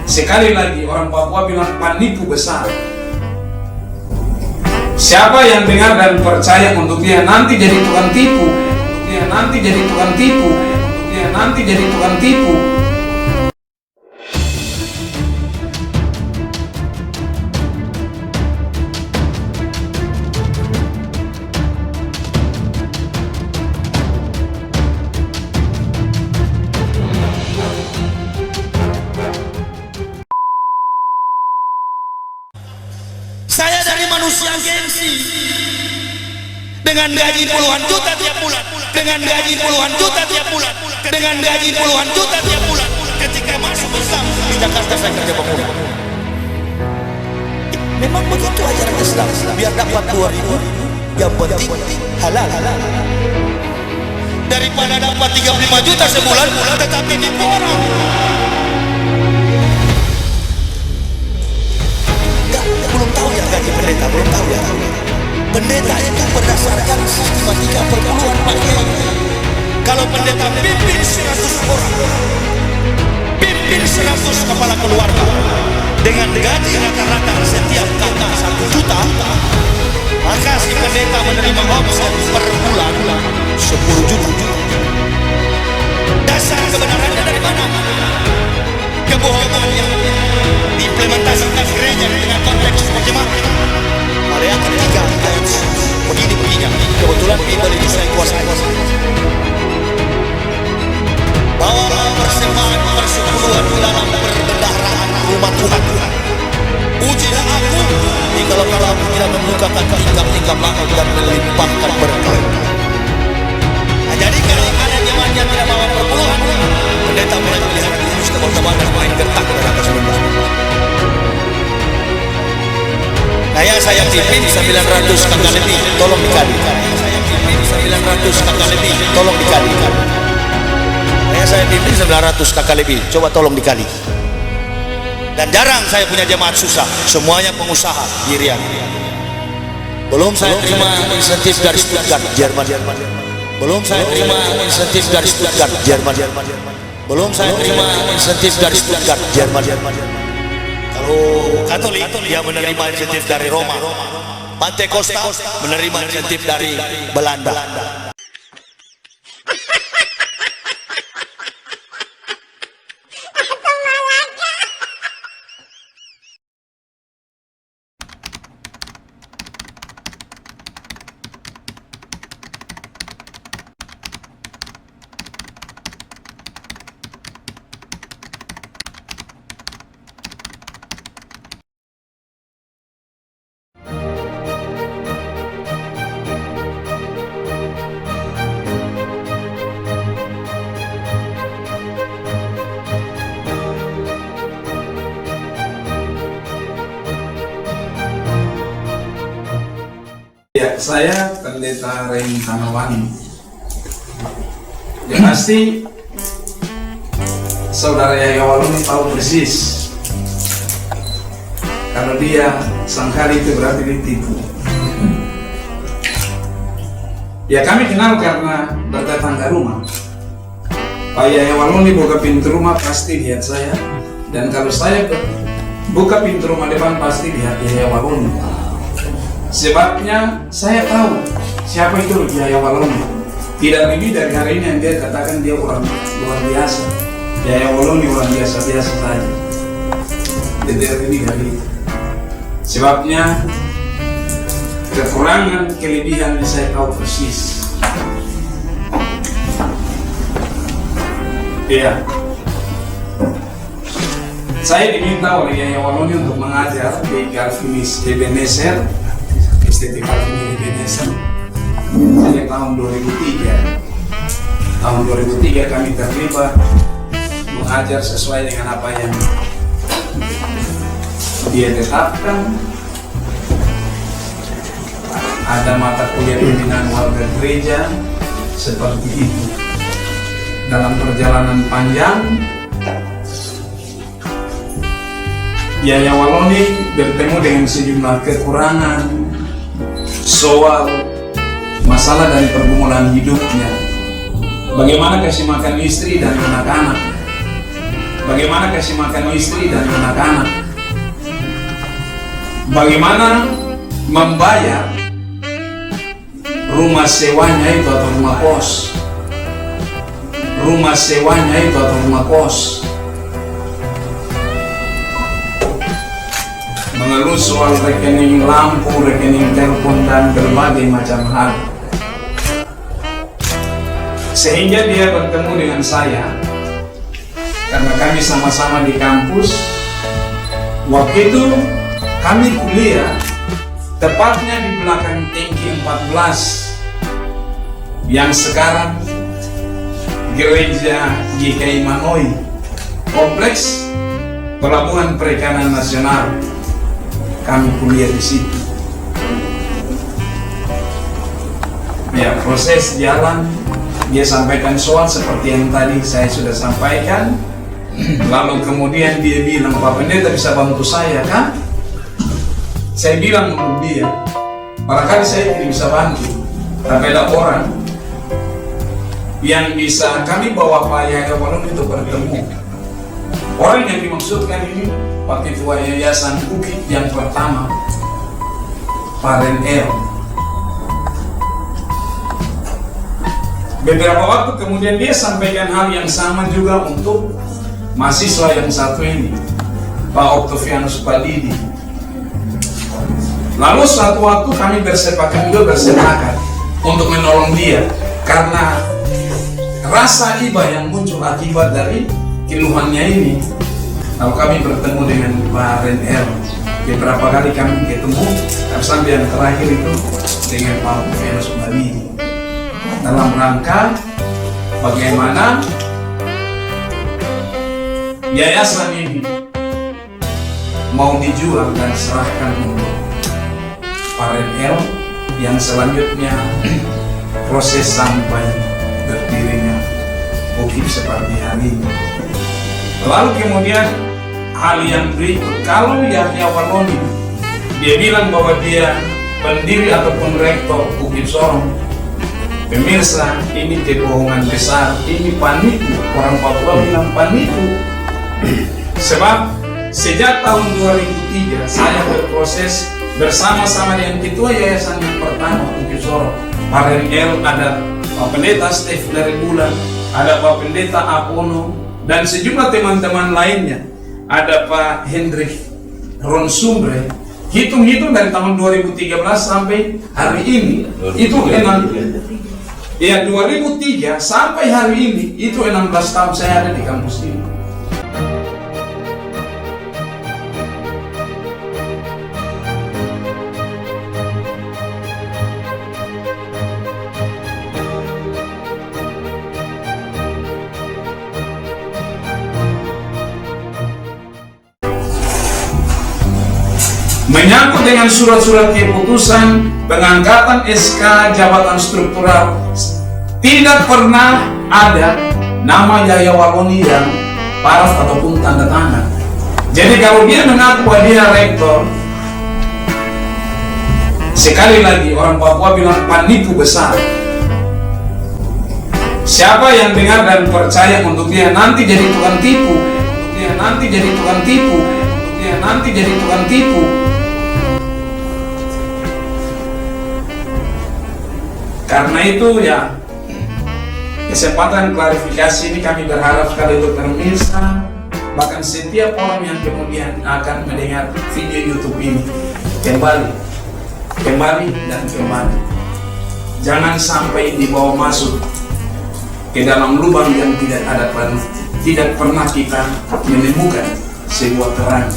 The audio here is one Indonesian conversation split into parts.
Sekali lagi orang Papua bilang penipu besar. Siapa yang dengar dan percaya untuk dia nanti jadi tukang tipu, untuk dia nanti jadi tukang tipu, untuk dia nanti jadi tukang tipu. Saya dari manusia gengsi, dengan gaji puluhan juta tiap bulan, dengan gaji puluhan juta tiap bulan, dengan gaji puluhan juta tiap bulan. Ketika masuk Islam di Jakarta saya kerja pemuda. Memang begitu ajaran Islam. Biar dapat 2.000, yang penting halal. Daripada dapat 35 juta sebulan, tetapi tipu orang. Belum tahu ya gaji pendeta, belum tahu ya. Pendeta itu berdasarkan sistematika perpuluhan Pak Kiai. Kalau pendeta pimpin 100 orang, pimpin 100 kepala keluarga, dengan gaji rata-rata setiap kakak 1 juta, maka si pendeta menerima omset per bulan 10 juta. Dasar kebenarannya dari mana? Kebohongan yang diimplementasikan gereja dengan konteks jemaat. Maleakhi 3 ayat begini-begini. Kebetulan Bible itu saya kuasai. Bawalah persembahan persepuluhan dalam perbendaharaan rumah Tuhan. Ujilah aku, jikalau aku tidak membukakan tingkap-tingkap langit dan melimpahkan berkah. Nah, jadi kalau ada jemaat yang tidak bawa perpuluhan, pendeta mulai melihat virus teman-teman dan main gentak dan atas benda. Saya pimpin 900 kakak lebih, tolong dikali. Saya pimpin 900 kakak lebih, tolong dikali. Saya pimpin 900 kakak lebih, coba tolong dikali. Dan jarang saya punya jemaat susah, semuanya pengusaha dirian. Belum saya terima insentif dari Stuttgart, Jerman. Belum saya terima insentif dari Stuttgart, Jerman. Belum saya terima insentif dari Stuttgart, Jerman. Kalau Katolik dia menerima insentif dari Roma, Pantekosta menerima insentif dari Belanda. Ya, saya Pendeta Rem Tanawani. Yang pasti saudara Yahya Waluni tahu persis kalau dia sangkali itu berarti ditipu. Ya kami kenal karena berdatang ke rumah. Pak Yahya Waluni buka pintu rumah pasti lihat saya, dan kalau saya buka pintu rumah depan pasti lihat Yahya Waluni. Sebabnya saya tahu siapa itu Yahya Waluni. Tidak lebih dari hari ini yang dia katakan dia orang luar biasa. Yahya Waluni orang biasa-biasa saja. Tidak lebih dari itu. Sebabnya kekurangan kelebihan saya tahu persis. Iya. Saya diminta oleh Yahya Waluni untuk mengajar di Calvinis Ebenezer, Estetik Calvinis Ebenezer. Sejak tahun 2003. Tahun 2003 kami terlibat mengajar sesuai dengan apa yang dia tetapkan. Ada mata kuliah pembinaan warga gereja seperti itu. Dalam perjalanan panjang, Yahya Waluni bertemu dengan sejumlah kekurangan soal masalah dari pergumulan hidupnya. Bagaimana kasih makan istri dan anak-anak. bagaimana kasih makan istri dan anak-anak, bagaimana membayar rumah sewanya itu atau rumah kos, rumah sewanya itu atau rumah kos, mengeluh soal rekening lampu, rekening telepon, dan berbagai macam hal. Sehingga dia bertemu dengan saya karena kami sama-sama di kampus. Waktu itu kami kuliah tepatnya di belakang Tangki 14 yang sekarang Gereja GKI Manoi, Kompleks Pelabuhan Perikanan Nasional. Kami kuliah di situ. Ya, proses jalan, dia sampaikan soal seperti yang tadi saya sudah sampaikan. Lalu kemudian dia bilang, Pak Pendeta bisa bantu saya kan? Saya bilang untuk dia, barangkali saya tidak bisa bantu, tapi ada orang yang bisa kami bawa Pak Yahya Walon itu bertemu. Orang yang dimaksudkan ini Pak Ketua Yayasan Bukit yang pertama, Pak Renel. Beberapa waktu kemudian dia sampaikan hal yang sama juga untuk mahasiswa yang satu ini, Pak Octavianus Padidi. Lalu suatu waktu kami bersepakat untuk menolong dia karena rasa iba yang muncul akibat dari keluhannya ini. Lalu kami bertemu dengan Pak Renel. Beberapa kali kami ketemu, sampai yang terakhir itu dengan Pak Octavianus Padidi, dalam rangka bagaimana yayasan ini mau dijual dan serahkan untuk Pak Renel yang selanjutnya proses sampai berdirinya Bukit seperti hari ini. Lalu kemudian hal yang berikut, kalau Yahya Waloni dia bilang bahwa dia pendiri ataupun rektor Bukit Sorong, pemirsa, ini kebohongan besar, ini paniku. Orang Papua bilang paniku. Sebab sejak tahun 2003 saya berproses bersama-sama dengan ketua yayasan yang pertama Bukit Sorong, Pak Renel, ada Pak Pendeta Stef dari Bulan, ada Pak Pendeta Apono, dan sejumlah teman-teman lainnya, ada Pak Hendrik Ronsumbre. Hitung-hitung dari tahun 2013 sampai hari ini itu 2003 sampai hari ini itu 16 tahun saya ada di kampus ini. Menyangkut dengan surat-surat keputusan pengangkatan SK jabatan struktural, tidak pernah ada nama Yahya Waloni yang paraf ataupun tanda tangan. Jadi kalau dia mengaku bahwa dia rektor, sekali lagi orang Papua bilang paniku besar. Siapa yang dengar dan percaya untuk dia nanti jadi tukang tipu, untuk dia nanti jadi tukang tipu, untuk dia nanti jadi tukang tipu. Karena itu ya, kesempatan klarifikasi ini kami berharap sekali untuk pemirsa, bahkan setiap orang yang kemudian akan mendengar video YouTube ini, kembali dan kembali. Jangan sampai dibawa masuk ke dalam lubang yang tidak pernah kita menemukan sebuah terang.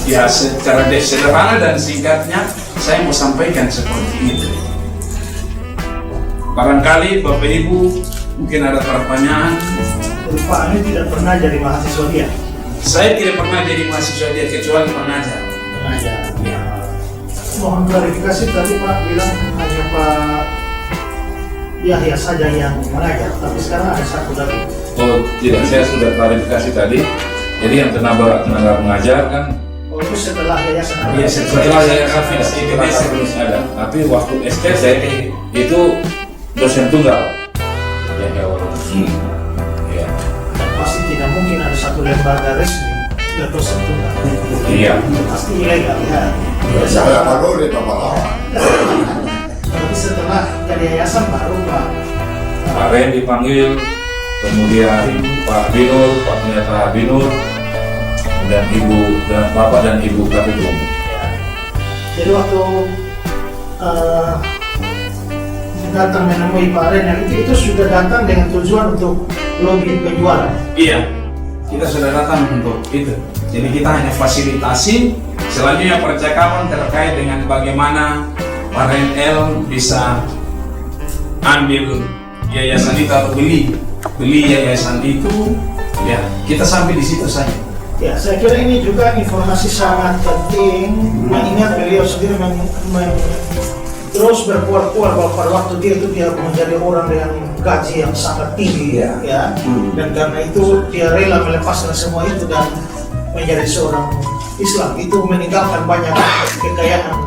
Ya, secara sederhana dan singkatnya saya mau sampaikan seperti itu. Barangkali Bapak Ibu mungkin ada pertanyaan. Pak ini tidak pernah jadi mahasiswa dia? Saya tidak pernah jadi mahasiswa dia kecuali pengajar. Pengajar. Ya. Mohon klarifikasi, tadi Pak bilang hanya Pak Yahya saja yang mengajar, tapi sekarang ada satu lagi. Oh tidak, saya sudah klarifikasi tadi. Jadi yang tenaga pengajar kan. Oh itu setelah yayasan ada? Iya, Setelah saya Indonesia belum ada. Tapi waktu STC itu dosen tunggal. Ya, ya, Pasti tidak mungkin ada lembaga resmi nggak tersentuh. Iya. Pasti ilegal ya. Saya baru di Papalawan. Tapi setelah jadi yayasan baru Pak. Pak Ren dipanggil, kemudian Pak Binur, Pak Pendeta Binur, dan Ibu dan Bapak dan Ibu Katutum. Ya. Jadi waktu datang menemui Pak Ren yang itu sudah datang dengan tujuan untuk lobby penjualan. Iya, kita sudah datang untuk itu. Jadi kita hanya fasilitasi. Selanjutnya percakapan terkait dengan bagaimana Pak Ren L bisa ambil yayasan itu atau beli yayasan itu. Ya, kita sampai di situ saja. Ya, saya kira ini juga informasi sangat penting, mengingat beliau sendiri terus berpuar-puar bahwa pada waktu dia menjadi orang dengan gaji yang sangat tinggi, ya. Dan karena itu dia rela melepaskan semua itu dan menjadi seorang Islam. Itu meninggalkan banyak kekayaan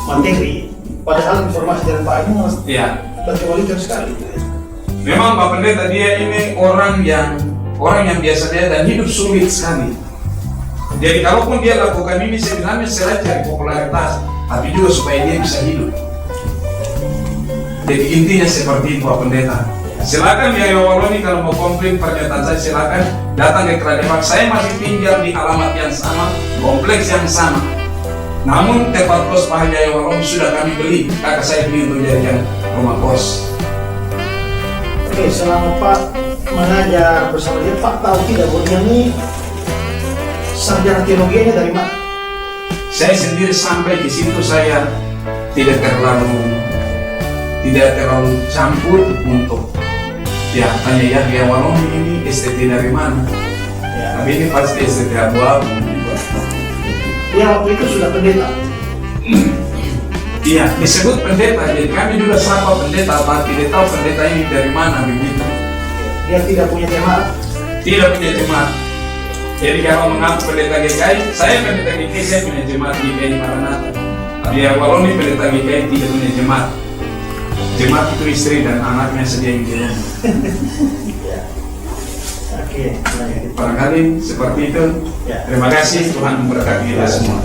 materi. Padahal informasi dari Pak ini Ya, berkebalikan sekali. memang Pak Pendeta dia ini orang yang biasa dia dan hidup sulit sekali. Jadi kalaupun dia lakukan ini sebenarnya selain cari popularitas, tapi juga supaya dia bisa hidup. Jadi intinya seperti itu Pak Pendeta. Silakan ya Waloni kalau mau komplain pernyataan saya silakan datang ke Krademak. Saya masih tinggal di alamat yang sama, kompleks yang sama. Namun tempat kos Pak Jaya Waloni sudah kami beli, kakak saya beli untuk jadikan rumah kos. Oke, selama Pak mengajar bersama dia, Pak tahu tidak bahwa dia ini sarjana teologinya dari mana? Saya sendiri sampai di situ saya tidak terlalu campur untuk tanya ya Waloni ini STT dari mana? Ya. Tapi ini pasti STT abu-abu. Dia waktu itu sudah pendeta. Iya, disebut pendeta. Jadi kami juga sapa pendeta, apa tidak tahu pendeta ini dari mana begitu. Dia tidak punya jemaat. Tidak punya jemaat. Jadi kalau mengaku pendeta GKI, saya pendeta GKI, saya punya jemaat GKI Maranatha. Tapi ya Waloni pendeta GKI tidak punya jemaat. Jemaat itu istri dan anaknya saja yang di rumah. Ya. Oke, baik. Barangkali seperti itu. Ya. Terima kasih, Tuhan memberkati kita semua.